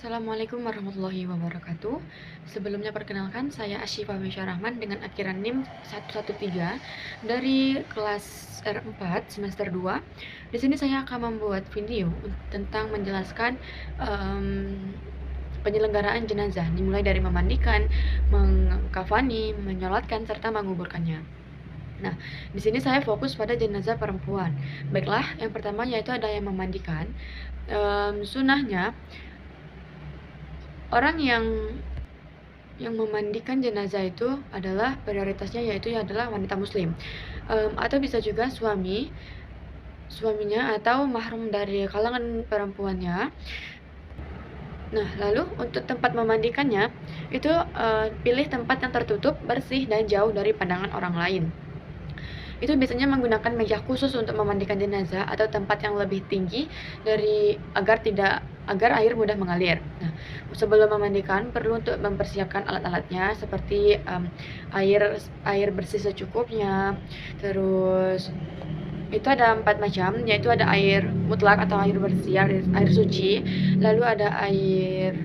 Assalamualaikum warahmatullahi wabarakatuh. Sebelumnya perkenalkan, saya Asyifa Mesya Rahman dengan akhiran NIM 113 dari kelas R4 semester 2. Di sini saya akan membuat video tentang menjelaskan penyelenggaraan jenazah, dimulai dari memandikan, mengkafani, menyolatkan, serta menguburkannya. Nah, di sini saya fokus pada jenazah perempuan. Baiklah, yang pertama yaitu ada yang memandikan. Sunnahnya orang yang memandikan jenazah itu adalah prioritasnya yaitu adalah wanita muslim, atau bisa juga suaminya atau mahram dari kalangan perempuannya. Nah, lalu untuk tempat memandikannya itu pilih tempat yang tertutup, bersih, dan jauh dari pandangan orang lain. Itu biasanya menggunakan meja khusus untuk memandikan jenazah atau tempat yang lebih tinggi agar air mudah mengalir. Nah, sebelum memandikan perlu untuk mempersiapkan alat-alatnya seperti air bersih secukupnya. Terus itu ada 4 macam, yaitu ada air mutlak atau air bersih, air suci, lalu ada air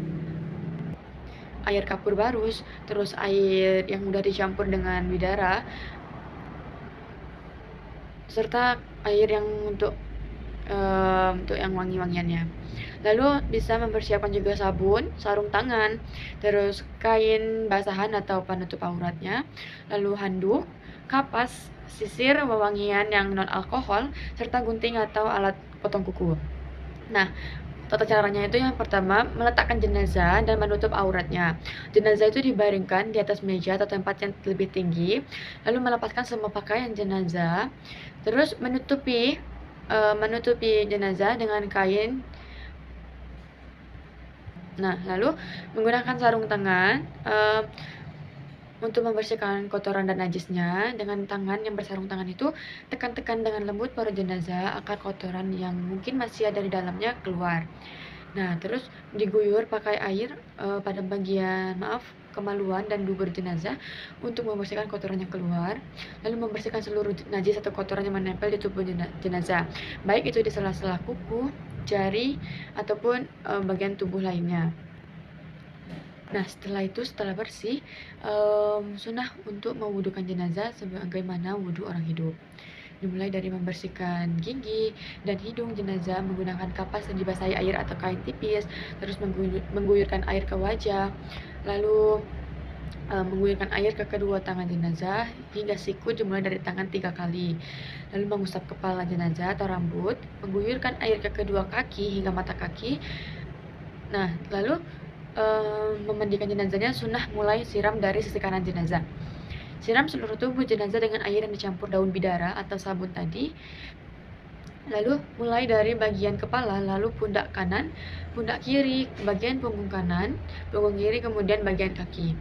kapur barus, terus air yang mudah dicampur dengan bidara, serta air yang untuk yang wangi-wangiannya. Lalu bisa mempersiapkan juga sabun, sarung tangan, terus kain basahan atau penutup auratnya, lalu handuk, kapas, sisir, wewangian yang non alkohol, serta gunting atau alat potong kuku. Nah, tata caranya itu yang pertama, meletakkan jenazah dan menutup auratnya. Jenazah itu dibaringkan di atas meja atau tempat yang lebih tinggi, lalu melepaskan semua pakaian jenazah, terus menutupi jenazah dengan kain. Nah, lalu menggunakan sarung tangan untuk membersihkan kotoran dan najisnya. Dengan tangan yang bersarung tangan itu tekan-tekan dengan lembut perut jenazah agar kotoran yang mungkin masih ada di dalamnya keluar. Nah, terus diguyur pakai air pada bagian kemaluan dan dubur jenazah untuk membersihkan kotoran yang keluar, lalu membersihkan seluruh najis atau kotoran yang menempel di tubuh jenazah, baik itu di sela-sela kuku, jari, ataupun bagian tubuh lainnya. Nah, setelah bersih, sunnah untuk mewudukan jenazah sebagaimana wudhu orang hidup. Dimulai dari membersihkan gigi dan hidung jenazah menggunakan kapas yang dibasahi air atau kain tipis, terus mengguyurkan air ke wajah, lalu mengguyurkan air ke kedua tangan jenazah hingga siku dimulai dari tangan 3 kali, lalu mengusap kepala jenazah atau rambut, mengguyurkan air ke kedua kaki hingga mata kaki. Nah, lalu memandikan jenazahnya sunnah mulai siram dari sisi kanan jenazah. Siram seluruh tubuh jenazah dengan air yang dicampur daun bidara atau sabun tadi. Lalu mulai dari bagian kepala, lalu pundak kanan, pundak kiri, bagian punggung kanan, punggung kiri, kemudian bagian kaki.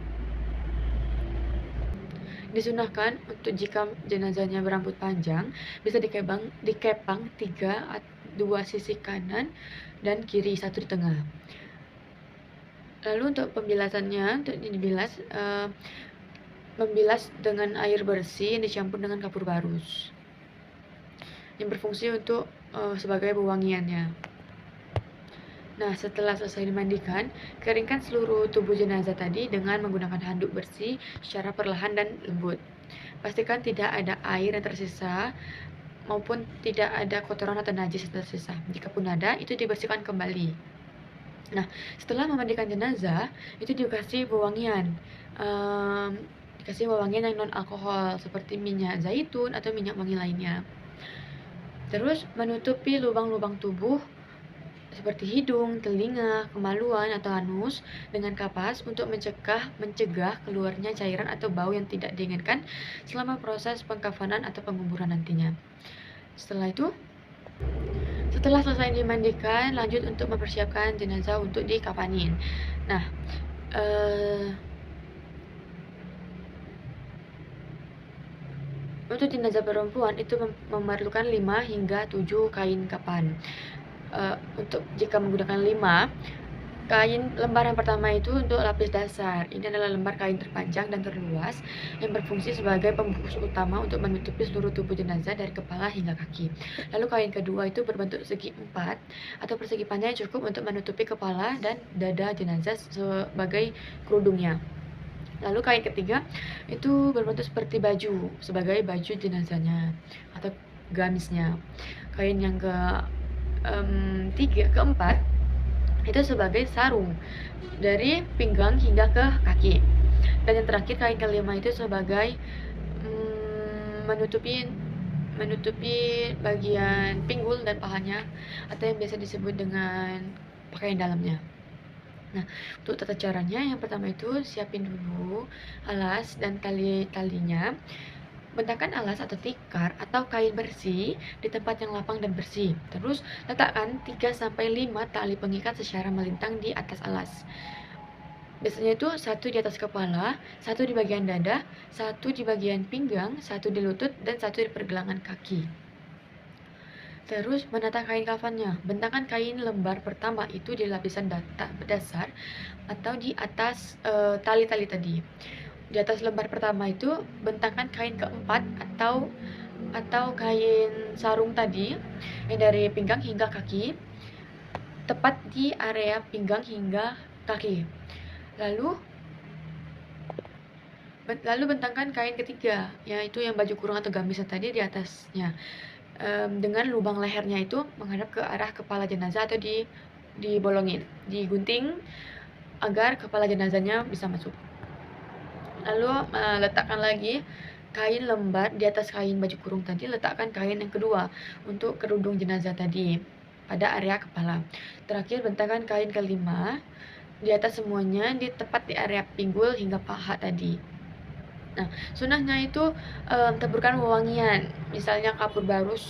Disunahkan untuk jika jenazahnya berambut panjang, bisa dikepang 2 sisi kanan dan kiri, 1 di tengah. Lalu untuk pembilasannya, untuk dibilas, membilas dengan air bersih yang dicampur dengan kapur barus yang berfungsi untuk sebagai pewangiannya. Nah, setelah selesai dimandikan, keringkan seluruh tubuh jenazah tadi dengan menggunakan handuk bersih secara perlahan dan lembut. Pastikan tidak ada air yang tersisa maupun tidak ada kotoran atau najis yang tersisa. Jika pun ada, itu dibersihkan kembali. Nah, setelah memandikan jenazah, itu dikasih wewangian. Dikasih wewangian yang non alkohol seperti minyak zaitun atau minyak wangi lainnya. Terus menutupi lubang-lubang tubuh seperti hidung, telinga, kemaluan atau anus dengan kapas untuk mencegah keluarnya cairan atau bau yang tidak diinginkan selama proses pengkafanan atau penguburan nantinya. Setelah selesai dimandikan, lanjut untuk mempersiapkan jenazah untuk dikafanin. Nah, untuk jenazah perempuan itu memerlukan 5 hingga 7 kain kafan. Untuk jika menggunakan 5, Kain lembar yang pertama itu untuk lapis dasar. Ini adalah lembar kain terpanjang dan terluas yang berfungsi sebagai pembungkus utama untuk menutupi seluruh tubuh jenazah dari kepala hingga kaki. Lalu kain kedua itu berbentuk segi empat atau persegi panjang yang cukup untuk menutupi kepala dan dada jenazah sebagai kerudungnya. Lalu kain ketiga itu berbentuk seperti baju sebagai baju jenazahnya atau gamisnya. Kain yang keempat itu sebagai sarung dari pinggang hingga ke kaki. Dan yang terakhir kain kelima itu sebagai menutupi bagian pinggul dan pahanya atau yang biasa disebut dengan pakaian dalamnya. Nah, untuk tata caranya yang pertama itu siapin dulu alas dan tali-talinya. Bentangkan alas atau tikar atau kain bersih di tempat yang lapang dan bersih. Terus letakkan 3-5 tali pengikat secara melintang di atas alas. Biasanya itu 1 di atas kepala, 1 di bagian dada, 1 di bagian pinggang, 1 di lutut, dan 1 di pergelangan kaki. Terus menata kain kafannya. Bentangkan kain lembar pertama itu di lapisan dasar atau di atas tali-tali tadi. Di atas lembar pertama itu bentangkan kain keempat atau kain sarung tadi yang dari pinggang hingga kaki, tepat di area pinggang hingga kaki. Lalu bentangkan kain ketiga, yaitu yang baju kurung atau gamis tadi di atasnya, dengan lubang lehernya itu menghadap ke arah kepala jenazah atau dibolongin, digunting agar kepala jenazahnya bisa masuk. Lalu letakkan lagi kain lembar di atas kain baju kurung tadi, letakkan kain yang kedua untuk kerudung jenazah tadi pada area kepala. Terakhir bentangkan kain kelima di atas semuanya tepat di area pinggul hingga paha tadi. Nah, sunahnya itu taburkan wewangian, misalnya kapur barus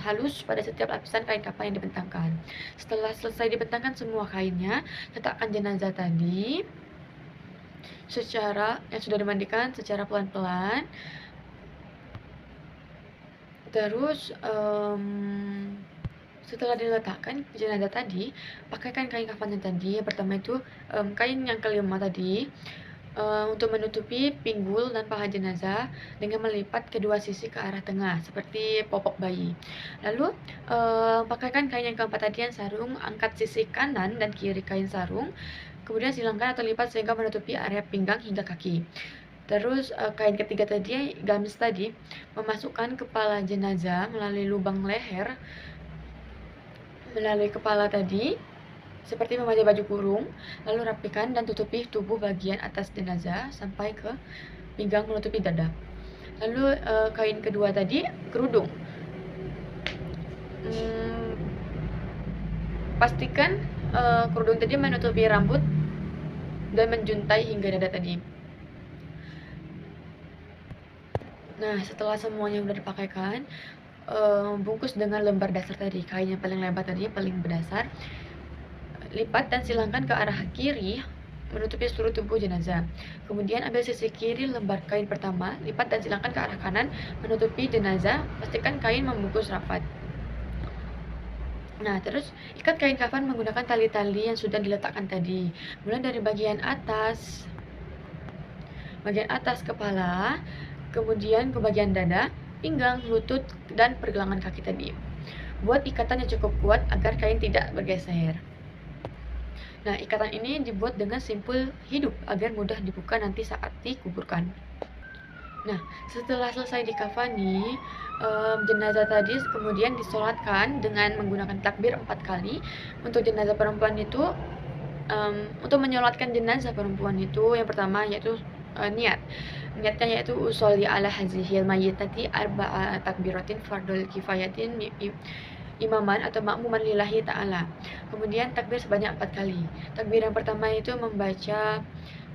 halus pada setiap lapisan kain kafan yang dibentangkan. Setelah selesai dibentangkan semua kainnya, letakkan jenazah tadi yang sudah dimandikan secara pelan-pelan. Terus setelah diletakkan jenazah tadi, pakaikan kain kafan yang tadi. Yang pertama itu kain yang kelima tadi untuk menutupi pinggul dan paha jenazah dengan melipat kedua sisi ke arah tengah seperti popok bayi. Lalu pakaikan kain yang keempat tadi yang sarung, angkat sisi kanan dan kiri kain sarung, kemudian silangkan atau lipat sehingga menutupi area pinggang hingga kaki. Terus kain ketiga tadi, gamis tadi, memasukkan kepala jenazah melalui lubang leher melalui kepala tadi seperti memakai baju kurung, lalu rapikan dan tutupi tubuh bagian atas jenazah sampai ke pinggang menutupi dada. Lalu kain kedua tadi, kerudung. Pastikan kerudung tadi menutupi rambut dan menjuntai hingga dada tadi. Nah, setelah semuanya sudah dipakaikan, bungkus dengan lembar dasar tadi, kain yang paling lebar tadi, paling berdasar, lipat dan silangkan ke arah kiri menutupi seluruh tubuh jenazah. Kemudian ambil sisi kiri lembar kain pertama, lipat dan silangkan ke arah kanan menutupi jenazah. Pastikan kain membungkus rapat. Nah, terus ikat kain kafan menggunakan tali-tali yang sudah diletakkan tadi, mulai dari bagian atas kepala, kemudian ke bagian dada, pinggang, lutut, dan pergelangan kaki tadi. Buat ikatan yang cukup kuat agar kain tidak bergeser. Nah, ikatan ini dibuat dengan simpul hidup agar mudah dibuka nanti saat dikuburkan. Nah, setelah selesai dikafani, jenazah tadi kemudian disolatkan dengan menggunakan takbir 4 kali. Untuk jenazah perempuan itu, untuk menyolatkan jenazah perempuan itu, yang pertama yaitu niatnya yaitu usolli ala hazihil mayyitati arba'a takbiratin fardul kifayatin imaman atau makmuman lillahi ta'ala. Kemudian takbir sebanyak 4 kali. Takbir yang pertama itu membaca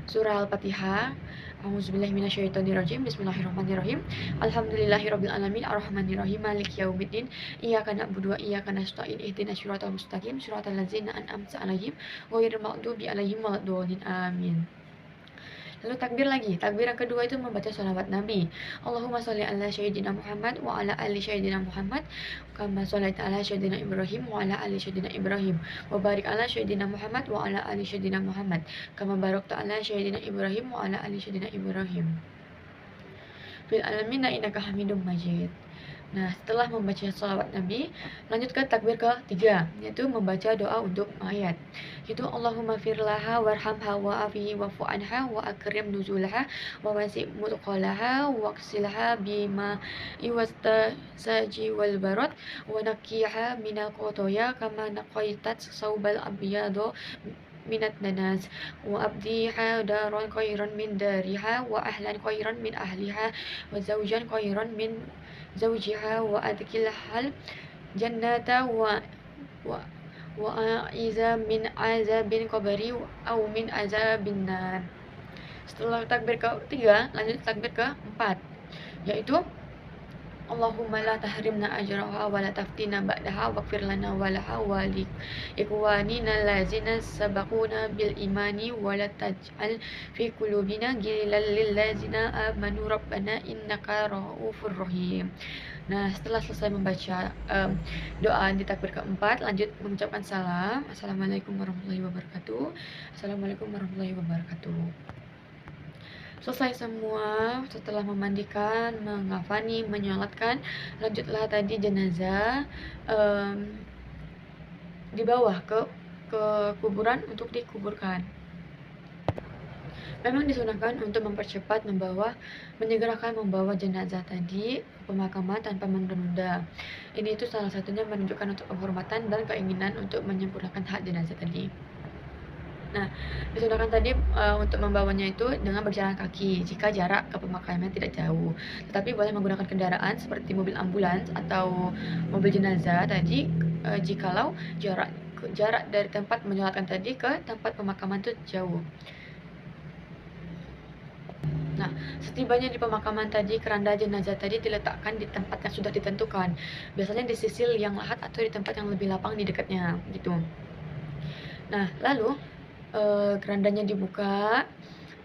surah Al-Fatihah. A'udzubillahi minasyaitonirrajim. Bismillahirrahmanirrahim. Alhamdulillahirabbil alamin arrahmanirrahim maliki yaumiddin. Iyyaka na'budu wa iyyaka nasta'in. Ihdinas siratal mustaqim siratal ladzina an'amta 'alaihim ghairil maghdubi 'alaihim waladdallin. Amin. Lalu takbir lagi. Takbir yang kedua itu membaca sholawat Nabi. Allahumma sholli ala sayyidina Muhammad wa ala ali sayyidina Muhammad kama sholaita ala sayyidina Ibrahim wa ala ali sayyidina Ibrahim wa barik ala sayyidina Muhammad wa ala ali sayyidina Muhammad kama barakta ala sayyidina Ibrahim wa ala ali sayyidina Ibrahim fil alamin innaka Hamidum Majid. Nah, setelah membaca sholawat Nabi, lanjut ke takbir ketiga, yaitu membaca doa untuk mayat. Itu Allahumma firlaha warhamha wa afihi wa'fu anha wa akrim nuzulaha wa wasi' mudqalaha wa qsilha bima iwastasaji wal barat wa naqiha minal khotoya kama naqaitat saubal abyado minat nanas wa abdiha daron khairan min dariha wa ahlan khairan min ahliha wa zawjan khairan min zawjiha wa adkhilhal jannata wa a'iza min azabin qabri au min azabin nar. Setelah takbir ketiga, lanjut takbir keempat, yaitu Allahumma la tahrimna ajraha wa la taftina ba'daha waghfir lana wa laha wa li ikwanina allazina sabaquna bil imani wa la taj'al fi qulubina ghillan lil ladzina amanu rabbana innaka ra'ufur rahim. Nah, setelah selesai membaca doa di takbir keempat, lanjut mengucapkan salam. Assalamualaikum warahmatullahi wabarakatuh. Assalamualaikum warahmatullahi wabarakatuh. Selesai semua, setelah memandikan, mengafani, menyolatkan, lanjutlah tadi jenazah dibawa ke kuburan untuk dikuburkan. Memang disunahkan untuk mempercepat menyegerakan membawa jenazah tadi ke pemakaman tanpa menunda. Ini itu salah satunya menunjukkan untuk penghormatan dan keinginan untuk menyempurnakan hak jenazah tadi. Nah, disunahkan tadi untuk membawanya itu dengan berjalan kaki jika jarak ke pemakaman tidak jauh. Tetapi boleh menggunakan kendaraan seperti mobil ambulans atau mobil jenazah tadi jikalau jarak dari tempat menyolatkan tadi ke tempat pemakaman itu jauh. Nah, setibanya di pemakaman tadi, keranda jenazah tadi diletakkan di tempat yang sudah ditentukan. Biasanya di sisi liang lahat atau di tempat yang lebih lapang di dekatnya, gitu. Nah, lalu kerandanya dibuka,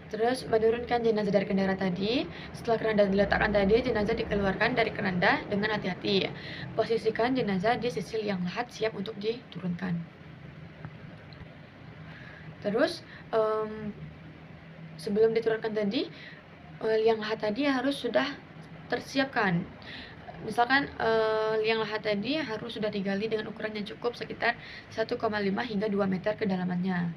terus menurunkan jenazah dari kendaraan tadi. Setelah keranda diletakkan tadi, jenazah dikeluarkan dari keranda dengan hati-hati. Posisikan jenazah di sisi liang lahat siap untuk diturunkan. Terus sebelum diturunkan tadi, liang lahat tadi harus sudah tersiapkan. Misalkan liang lahat tadi harus sudah digali dengan ukuran yang cukup sekitar 1,5 hingga 2 meter kedalamannya.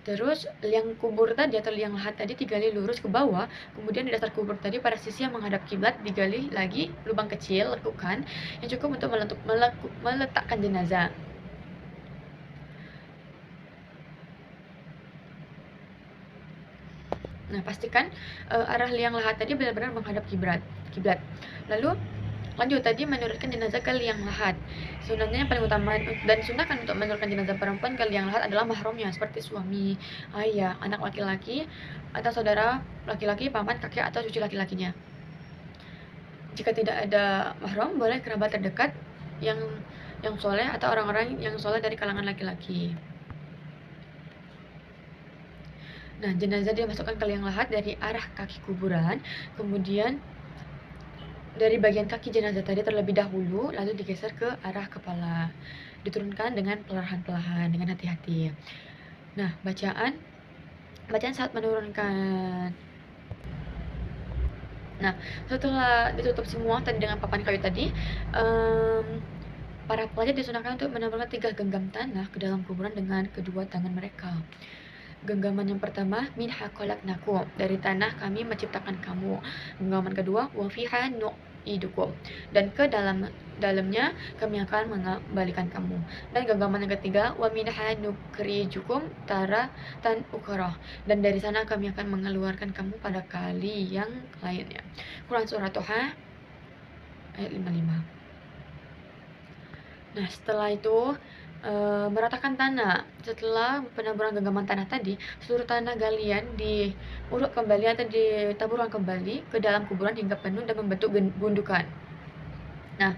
Terus liang kubur tadi atau liang lahat tadi digali lurus ke bawah, kemudian di dasar kubur tadi pada sisi yang menghadap kiblat digali lagi lubang kecil lekukan yang cukup untuk meletakkan jenazah. Nah, pastikan arah liang lahat tadi benar-benar menghadap kiblat. Lalu lanjut tadi menurunkan jenazah ke liang lahat. Sunahnya yang paling utama dan sunahkan untuk menurunkan jenazah perempuan ke liang lahat adalah mahramnya seperti suami, ayah, anak laki-laki, atau saudara laki-laki, paman, kakek, atau cucu laki-lakinya. Jika tidak ada mahram, boleh kerabat terdekat yang soleh atau orang-orang yang soleh dari kalangan laki-laki. Nah, jenazah dimasukkan ke liang lahat dari arah kaki kuburan, kemudian dari bagian kaki jenazah tadi terlebih dahulu, lalu digeser ke arah kepala. Diturunkan dengan perlahan-lahan, dengan hati-hati. Nah, bacaan saat menurunkan. Nah, setelah ditutup semua tadi dengan papan kayu tadi, para pelajar disunahkan untuk menambahkan 3 genggam tanah ke dalam kuburan dengan kedua tangan mereka. Genggaman yang pertama, minha khalaqnakum, dari tanah kami menciptakan kamu. Genggaman kedua, wa fiha nu'idukum, dan ke dalamnya kami akan mengembalikan kamu. Dan genggaman yang ketiga, wa minha nukhrijukum taratan ukhra, dan dari sana kami akan mengeluarkan kamu pada kali yang lainnya. Quran surah Toha ayat 55. Nah, setelah itu meratakan tanah. Setelah penaburan genggaman tanah tadi, seluruh tanah galian diuruk kembali atau ditaburkan kembali ke dalam kuburan hingga penuh dan membentuk gundukan. Nah,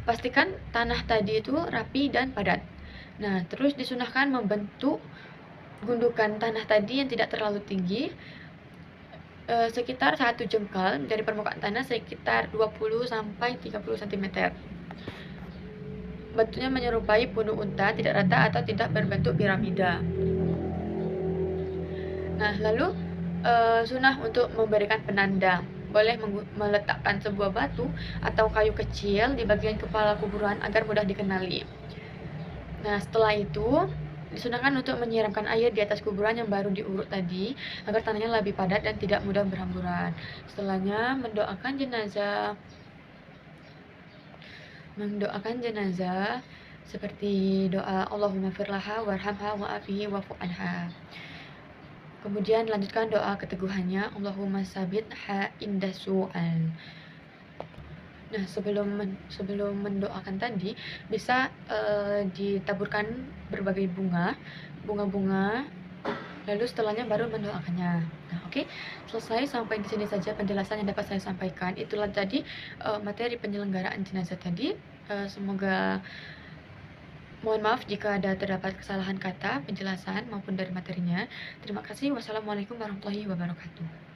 pastikan tanah tadi itu rapi dan padat. Nah, terus disunahkan membentuk gundukan tanah tadi yang tidak terlalu tinggi, sekitar 1 jengkal dari permukaan tanah, sekitar 20 sampai 30 cm. Bentuknya menyerupai punuk unta, tidak rata atau tidak berbentuk piramida. Nah, lalu sunnah untuk memberikan penanda. Boleh meletakkan sebuah batu atau kayu kecil di bagian kepala kuburan agar mudah dikenali. Nah, setelah itu disunahkan untuk menyiramkan air di atas kuburan yang baru diuruk tadi agar tanahnya lebih padat dan tidak mudah berhamburan. Setelahnya mendoakan jenazah seperti doa Allahumma firlaha warhamha wa'afihi wa'fu anha. Kemudian lanjutkan doa keteguhannya, Allahumma sabit ha indah su'al. Nah, sebelum mendoakan tadi bisa ditaburkan berbagai bunga-bunga, lalu setelahnya baru mendoakannya. Nah, oke. Selesai, sampai di sini saja penjelasan yang dapat saya sampaikan. Itulah tadi materi penyelenggaraan jenazah tadi. Semoga mohon maaf jika ada terdapat kesalahan kata, penjelasan maupun dari materinya. Terima kasih. Wassalamualaikum warahmatullahi wabarakatuh.